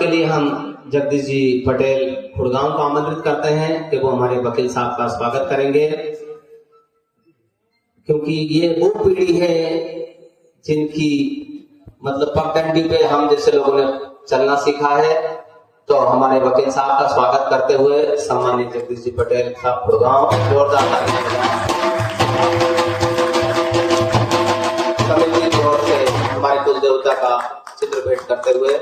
के लिए हम जगदीश जी पटेल खुड़गांव को आमंत्रित करते हैं कि वो हमारे वकील साहब का स्वागत करेंगे, क्योंकि ये वो पीढ़ी है जिनकी मतलब पगडंडी पे हम जैसे लोगों ने चलना सीखा है। तो हमारे वकील साहब का स्वागत करते हुए सम्मानित जगदीश जी पटेल साहब खुड़गांव जोरदार समिति की ओर से हमारे कुल देवता का चित्र भेंट करते हुए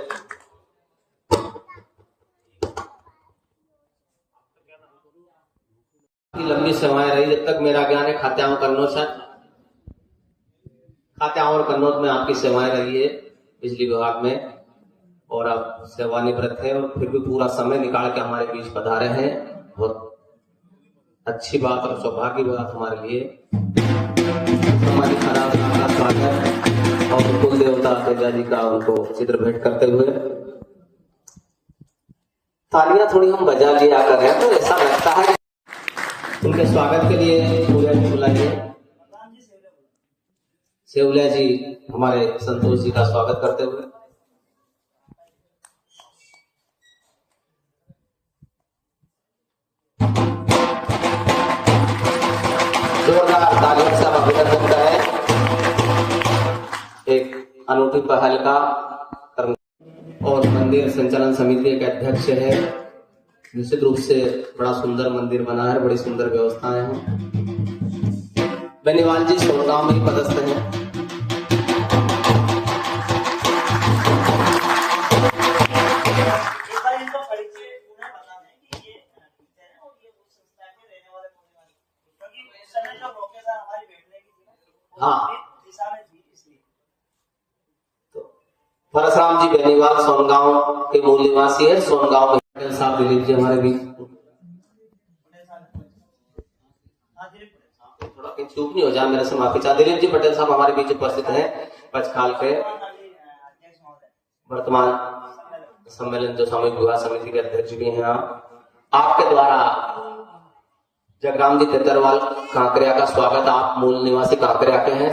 लंबी सेवाएं रही। जब तक मेरा ज्ञान है खात्याओं और कन्नौज में आपकी सेवाएं रही है बिजली विभाग में, और आप सेवानिवृत्त है और फिर भी पूरा समय निकाल के हमारे बीच पधारे हैं। बहुत अच्छी बात और सौभाग्य बात हमारे लिए। हमारी खराब का स्वागत और कुल देवता तेजा जी का उनको चित्र भेंट करते हुए तालियां थोड़ी हम बजा लिया कर रहे हैं, तो ऐसा लगता है उनके स्वागत के लिए पूजा जी बुलाइए। सेवलिया जी हमारे संतोष जी का स्वागत करते हुए जोरदार तालियों से अभिनंदन करें एक अनूठी पहल का। और मंदिर संचालन समिति के अध्यक्ष है, निश्चित रूप से बड़ा सुंदर मंदिर बना है, बड़ी सुंदर व्यवस्थाएं हैं। बेनीवाल जी सोनगांव में ही पदस्थ हैं। हाँ, तो परशुराम जी बेनीवाल सोनगांव के मूल निवासी है। सोनगांव में साहब दिलीप जी हमारे बीच थोड़ा चूक नहीं हो जाए मेरे से माफी चाह। दिलीप जी पटेल साहब हमारे बीच उपस्थित हैं, पचखाल के वर्तमान सम्मेलन जो सामूहिक विवाह समिति के अध्यक्ष भी हैं। आपके द्वारा जगराम जी तेतरवाल कांकरिया का स्वागत। आप मूल निवासी कांकरिया के हैं,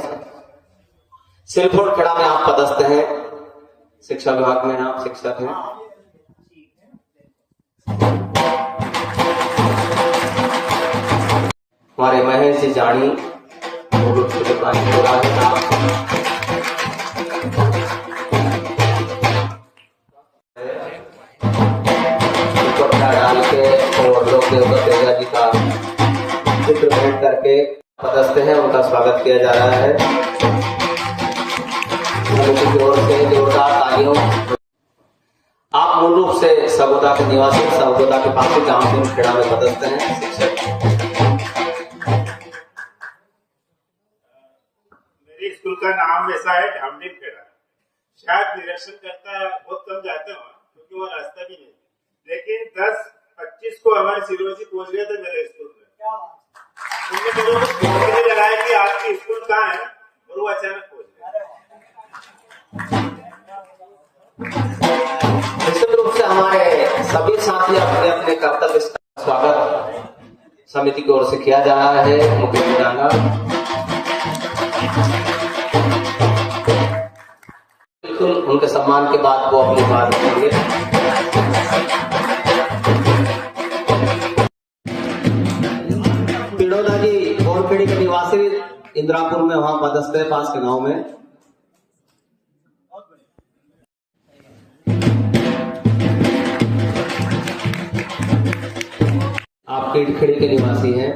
सिलफोड़ खेड़ा में आप पदस्थ हैं, शिक्षा विभाग में आप शिक्षक हैं। हमारे महेश जी जानी डाल के और लोग देवता तेजा जी का चित्र भेंट करके पदस्थ हैं, उनका स्वागत किया जा रहा है। की ओर से जोरदार तालियों। आप मूल रूप से सगोदा के निवासी, सगोदा के पास गांव के खेड़ा में पदस्थ हैं, शिक्षक। मेरे स्कूल का नाम ऐसा है ढामडी खेड़ा। शायद निरीक्षण करता बहुत कम जाते हो क्योंकि वो रास्ता भी नहीं, लेकिन 10-25 को हमारे सिरोजी पहुंच गए थे मेरे स्कूल में। उन्होंने लगाया कि आपकी स्कूल कहाँ है, और वो अचानक पहुंच गए। निश्चित रूप से हमारे सभी साथी अपने अपने कर्तव्य का स्वागत समिति की ओर से किया जा रहा है। मुख्य जाना बिल्कुल उनके सम्मान के बाद वो अपनी बात करेंगे। पिड़ोदा जी बोरखेड़ी के निवासी, इंदिरापुर में वहां पदस्थ है, पास के गांव में। आप कीटखेड़ी के निवासी हैं,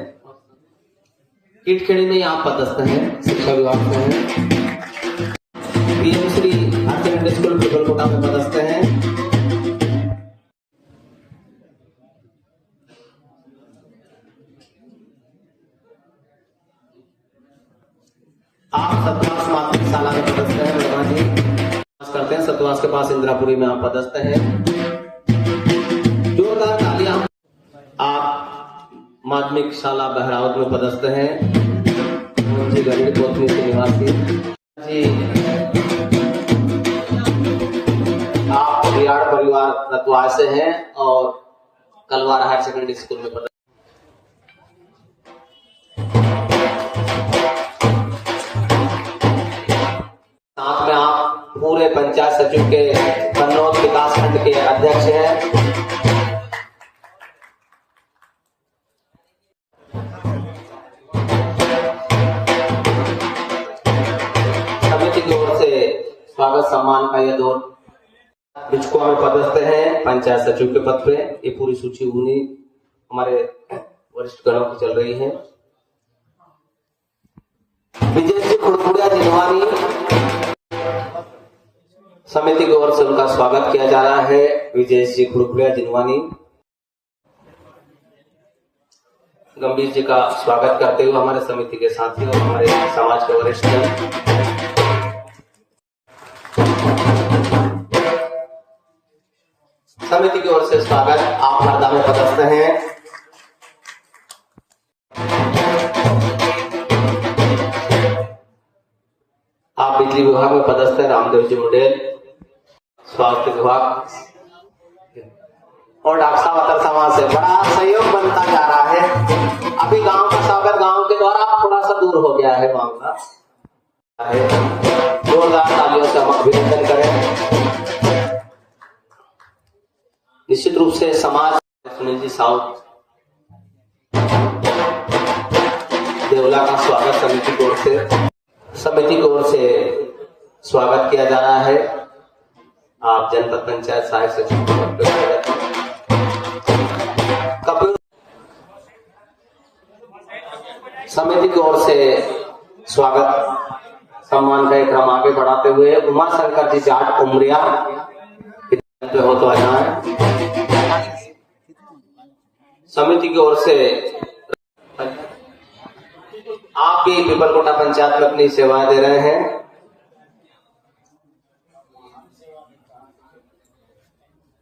कीटखेड़ी में आप पदस्थ हैं, शिक्षा विभाग में हैं। PM Shri higher secondary school Pipalkota में पदस्थ हैं। आप सतवास माध्यमिक शाला में पदस्थ हैं, वर्मा जी करते हैं। सतवास के पास इंदिरापुरी में आप पदस्थ हैं। जोरदार तालियां। आप माध्यमिक शाला बहरावत में पदस्थ हैं। जी गरीब कोतनी के निवासी जी, आप बिहार परिवार रतवार से हैं और कलवार हायर सेकेंडरी स्कूल में पदस्थ। साथ में आप पूरे पंचायत सचिव के कन्नौज विकास खंड के अध्यक्ष हैं। समिति की ओर से स्वागत सम्मान का यह दौर बिचकुआ में पदस्थ हैं पंचायत सचिव के पद पे। ये पूरी सूची उन्हीं हमारे वरिष्ठ गणों की चल रही है। विजय जी खुड़खुड़िया जिनवानी, समिति की ओर से उनका स्वागत किया जा रहा है। विजय जी खुड़खुड़िया जिनवानी गंभीर जी का स्वागत करते हुए हमारे समिति के साथी और हमारे समाज के वरिष्ठ समिति की ओर से स्वागत। आप हरदा में पदस्थ हैं। आप बिजली विभाग में पदस्थ हैं। रामदेव जी मुंडेल स्वास्थ्य विभाग और डॉक्टर साहब अतर समाज से बड़ा सहयोग बनता जा रहा है। अभी गांव का स्वागत गांव के द्वारा थोड़ा सा दूर हो गया है मामला। जोरदार तालियों से हम अभिनंदन करें। निश्चित रूप से समाज सुनील जी साउथ देवला का स्वागत समिति की ओर से स्वागत किया जा रहा है। आप जनपद पंचायत सहायक सचिव कपिल समिति की ओर से स्वागत सम्मान का क्रम आगे बढ़ाते हुए उमा शंकर जी जाट उमरिया पे हो तो आना समिति की ओर से आप भी पिपलकोटा पंचायत में अपनी सेवाएं दे रहे हैं।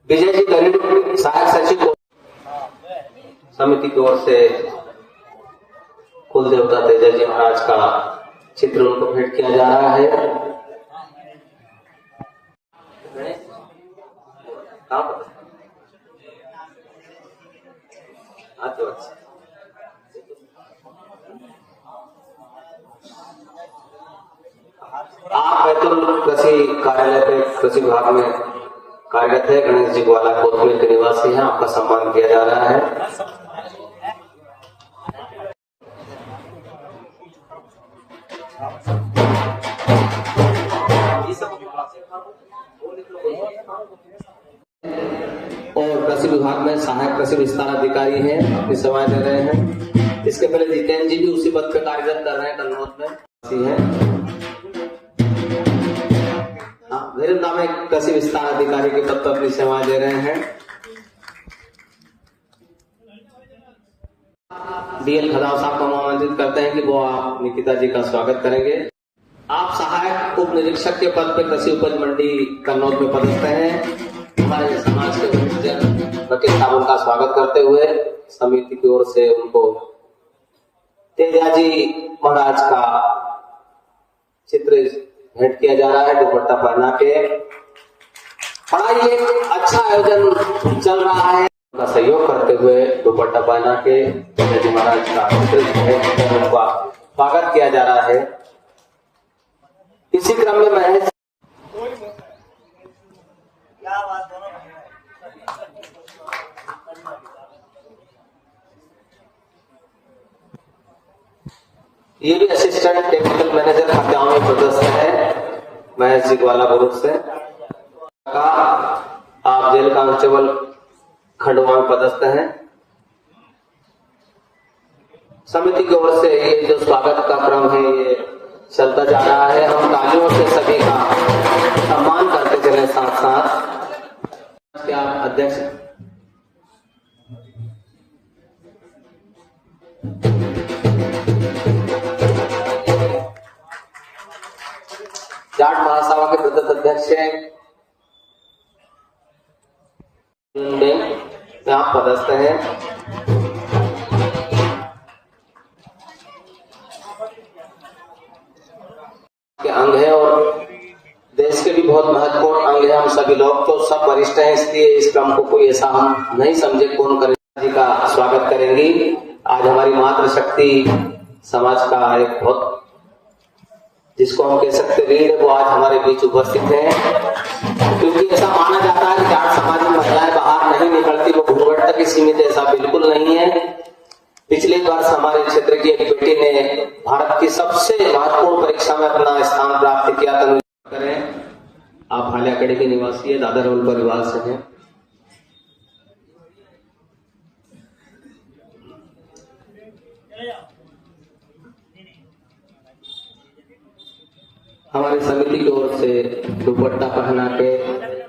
विजय जी गरीब सहायक सचिव को समिति की ओर से कुल देवता तेजा जी महाराज का चित्र उनको भेंट किया जा रहा है। आप बैतूल कृषि कार्यालय पे कृषि विभाग में कार्यरत है। गणेश जी ग्वाला कोतमीर के निवासी हैं। आपका सम्मान किया जा रहा है। और कृषि विभाग में सहायक कृषि विस्तार अधिकारी हैं, अपनी सेवाएं दे रहे हैं। इसके पहले जितेंद्र जी भी उसी पद पे कार्यरत कर रहे हैं कन्नौज में। धीरेन्द्र नाम एक कृषि विस्तार अधिकारी के पद पर अपनी सेवाएं दे रहे हैं। डीएल खदाव साहब को आमंत्रित करते हैं कि वो आप निकिता जी का स्वागत करेंगे। आप सहायक उप निरीक्षक के पद पर कृषि उपज मंडी कन्नौज में पदस्थ हैं। हमारे समाज के वकील साहब उनका स्वागत करते हुए समिति की ओर से उनको तेजा जी महाराज का चित्र भेंट किया जा रहा है दुपट्टा पहना के। बड़ा ये अच्छा आयोजन चल रहा है। उनका सहयोग करते हुए दुपट्टा पहना के तेजा जी महाराज का चित्र उनका स्वागत किया जा रहा है। इसी क्रम में मैं ये भी असिस्टेंट टेक्निकल मैनेजर खाद्यान्न में पदस्थ है महेश जी ग्वाला ग्रुप से। आप जेल कांस्टेबल खंडवा में पदस्थ हैं। समिति की ओर से ये जो स्वागत का क्रम है ये चलता जा रहा है। हम तालियों से सभी का सम्मान करते चले। साथ साथ क्या अध्यक्ष जाट महासभा के प्रदेश अध्यक्ष यहाँ पदस्थ हैं। के अंग है और देश के भी बहुत महत्वपूर्ण अंग है। हम सभी लोग तो सब वरिष्ठ हैं, इसलिए इस क्रम को कोई ऐसा हम नहीं समझे कौन करें जी का स्वागत करेंगी। आज हमारी मातृशक्ति समाज का एक बहुत जिसको हम कह सकते वीर, वो आज हमारे बीच उपस्थित हैं। क्योंकि ऐसा माना जाता है कि जाट समाज में महिलाएं बाहर नहीं निकलती, वो घूंघट तक ही सीमित, ऐसा बिल्कुल नहीं है। पिछले वर्ष हमारे क्षेत्र की एक बेटी ने भारत की सबसे महत्वपूर्ण परीक्षा में अपना स्थान प्राप्त किया। करें, आप हालियाकड़ी के निवासी है, दादा रोल परिवार से हैं। हमारी समिति की ओर से दुपट्टा पहना के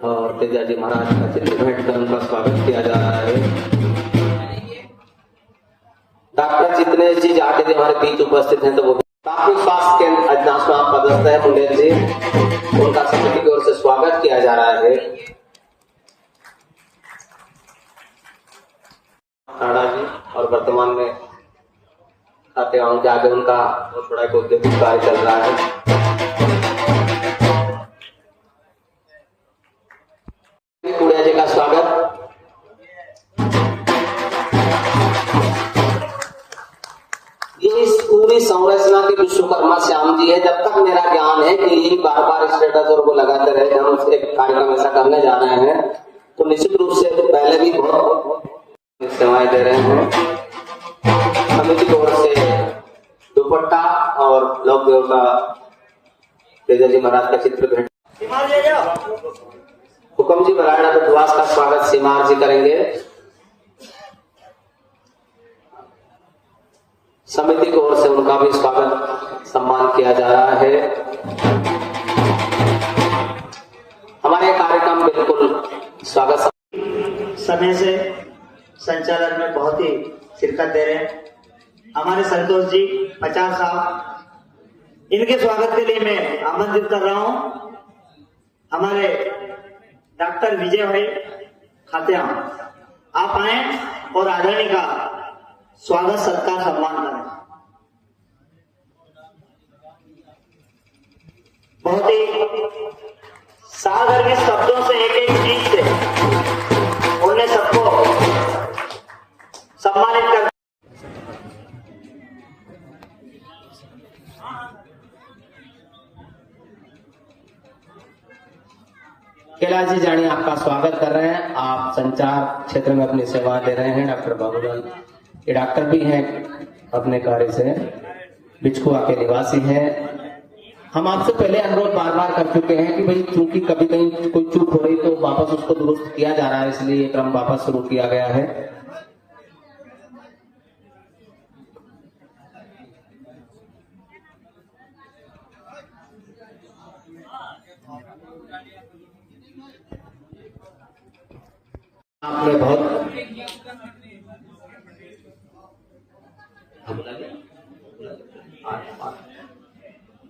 और तेजाजी महाराज का चित्र भेंट कर उनका स्वागत किया जा रहा है। डॉक्टर जितने जी जाट जी हमारे बीच उपस्थित हैं, तो वो प्राथमिक स्वास्थ्य केंद्र अजनास में आप पदस्थ है मुंडेर जी, उनका समिति की ओर से स्वागत किया जा रहा है। राणा जी और वर्तमान में खातेवान के आगे उनका बहुत बड़ा एक औद्योगिक कार्य चल रहा है। कुड़िया जी का स्वागत। इस पूरी संरचना के विश्वकर्मा श्याम जी है। जब तक मेरा ज्ञान है कि ये बार बार स्टेटस और वो लगाते रहे, हम उसके कार्यक्रम ऐसा करने जा रहे हैं, तो निश्चित रूप से पहले भी बहुत सेवाएं दे रहे हैं। समिति की ओर से दुपट्टा और लोक देव का तेजाजी महाराज का चित्र भेंट। हुक्म जी बराड़ा बुद्धवास का स्वागत सीमार जी करेंगे। समिति की ओर से उनका भी स्वागत सम्मान किया जा रहा है। हमारे कार्यक्रम बिल्कुल स्वागत समय से संचालन में बहुत ही शिरकत दे रहे हैं हमारे संतोष जी 50 साहब, इनके स्वागत के लिए मैं आमंत्रित कर रहा हूं हमारे डॉक्टर विजय भाई खातिया। आप आए और आदरणीय का स्वागत सत्कार सम्मान करें। बहुत ही साधारण शब्दों से एक एक चीज से उन्हें सबको सम्मानित कर। कैलाश जी जानी आपका स्वागत कर रहे हैं। आप संचार क्षेत्र में अपनी सेवा दे रहे हैं। डॉक्टर बाबूलाल ये डॉक्टर भी हैं अपने कार्य से, बिचकुआ के निवासी हैं। हम आपसे पहले अनुरोध बार बार कर चुके हैं कि भाई चूंकि कभी कहीं कोई चूक हो रही तो वापस उसको दुरुस्त किया जा रहा है, इसलिए ये क्रम वापस शुरू किया गया है। आपने बहुत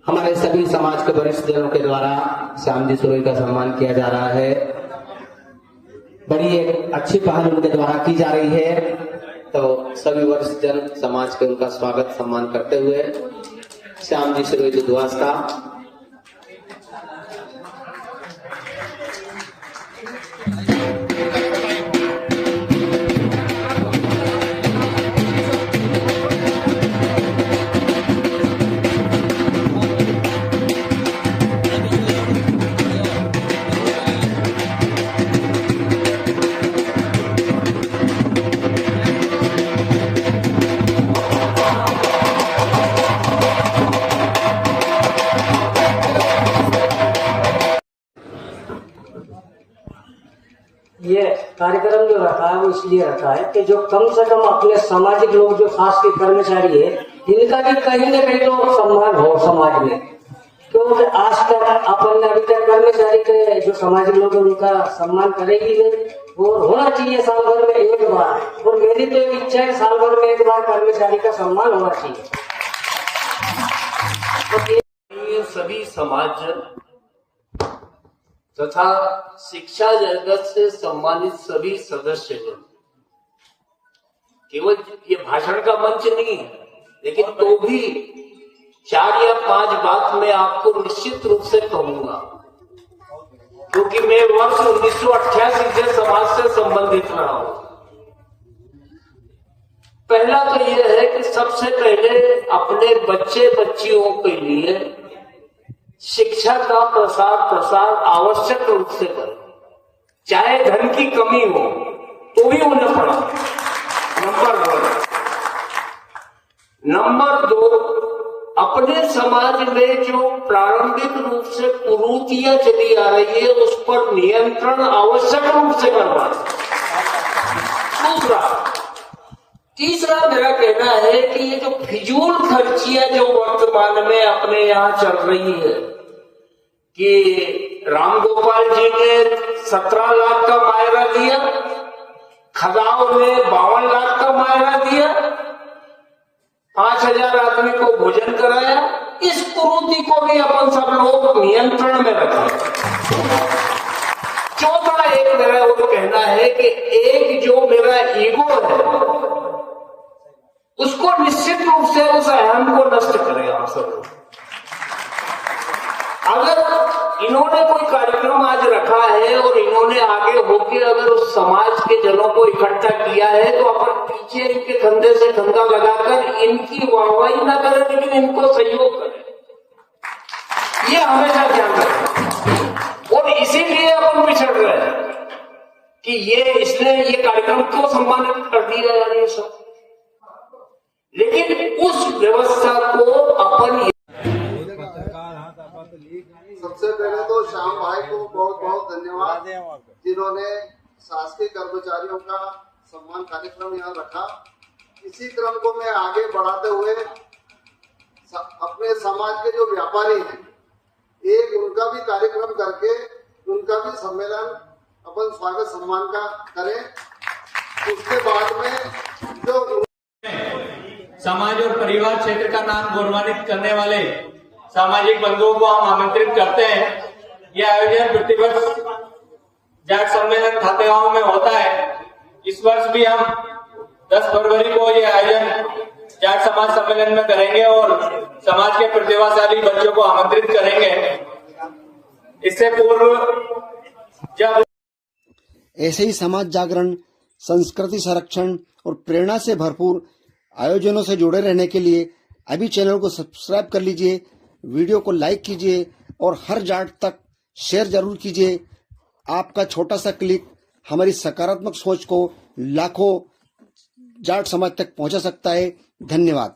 हमारे सभी समाज के वरिष्ठ जनों के द्वारा श्याम जी सुरोई का सम्मान किया जा रहा है। बड़ी एक अच्छी पहल उनके द्वारा की जा रही है, तो सभी वरिष्ठ जन समाज के उनका स्वागत सम्मान करते हुए श्याम जी सुरोई दुधवास का ये कार्यक्रम जो रखा है वो इसलिए रखा है कि जो कम से कम अपने सामाजिक लोग जो खास के कर्मचारी है, इनका भी कहीं न कहीं तो सम्मान हो समाज में। क्योंकि आज तक अपन ने अभी तक कर्मचारी के जो सामाजिक लोग हैं उनका सम्मान करेगी नहीं, और होना चाहिए साल भर में एक बार। और मेरी तो इच्छा है साल भर में एक बार कर्मचारी का सम्मान होना चाहिए। तो सभी समाज तथा शिक्षा जगत से सम्मानित सभी सदस्यगण, केवल ये भाषण का मंच नहीं है, लेकिन तो भी 4 या 5 बात मैं आपको निश्चित रूप से कहूंगा, क्योंकि मैं वर्ष 1988 से समाज से संबंधित रहा हूं। पहला तो यह है कि सबसे पहले अपने बच्चे बच्चियों के लिए शिक्षा का प्रसार आवश्यक रूप से करें, चाहे धन की कमी हो तो भी उन्हें पढ़ाओ। नंबर 2, अपने समाज में जो प्रारंभिक रूप से कुरीतियां चली आ रही है उस पर नियंत्रण आवश्यक रूप से करवाएं। तीसरा मेरा कहना है कि ये जो फिजूल खर्चियां जो वर्तमान में अपने यहाँ चल रही है कि रामगोपाल जी ने 17 लाख का मायरा दिया, खदाव ने 52 लाख का मायरा दिया, 5000 आदमी को भोजन कराया, इस कुरीति को भी अपन सब लोग नियंत्रण में रखें। चौथा एक मेरा वो कहना है कि एक जो मेरा ईगो है उसको निश्चित रूप से उस अहम को नष्ट करें आप सब लोग। अगर इन्होंने कोई कार्यक्रम आज रखा है और इन्होंने आगे होकर अगर उस समाज के जनों को इकट्ठा किया है तो अपन पीछे इनके कंधे से कंधा लगाकर इनकी वाहवाही ना करें लेकिन इनको सहयोग करें, ये हमेशा ध्यान रखें। और इसीलिए अपन पिछड़ रहे हैं कि इसने ये कार्यक्रम क्यों सम्मानित कर दिया यार ये सब, लेकिन उस व्यवस्था को अपन सबसे पहले तो श्याम भाई को बहुत बहुत धन्यवाद जिन्होंने शासकीय कर्मचारियों का सम्मान कार्यक्रम यहाँ रखा। इसी क्रम को मैं आगे बढ़ाते हुए अपने समाज के जो व्यापारी हैं एक उनका भी कार्यक्रम करके उनका भी सम्मेलन अपन स्वागत सम्मान का करें। उसके बाद में जो समाज और परिवार क्षेत्र का नाम गौरवान्वित करने वाले सामाजिक बंधुओं को हम आमंत्रित करते हैं। यह आयोजन प्रतिवर्ष जाट सम्मेलन खातेगांव में होता है। इस वर्ष भी हम 10 फरवरी को यह आयोजन जाट समाज सम्मेलन में करेंगे और समाज के प्रतिभाशाली बच्चों को आमंत्रित करेंगे। इससे पूर्व जब ऐसे ही समाज जागरण, संस्कृति संरक्षण और प्रेरणा से भरपूर आयोजनों से जुड़े रहने के लिए अभी चैनल को सब्सक्राइब कर लीजिए, वीडियो को लाइक कीजिए और हर जाट तक शेयर जरूर कीजिए। आपका छोटा सा क्लिक हमारी सकारात्मक सोच को लाखों जाट समाज तक पहुंचा सकता है। धन्यवाद।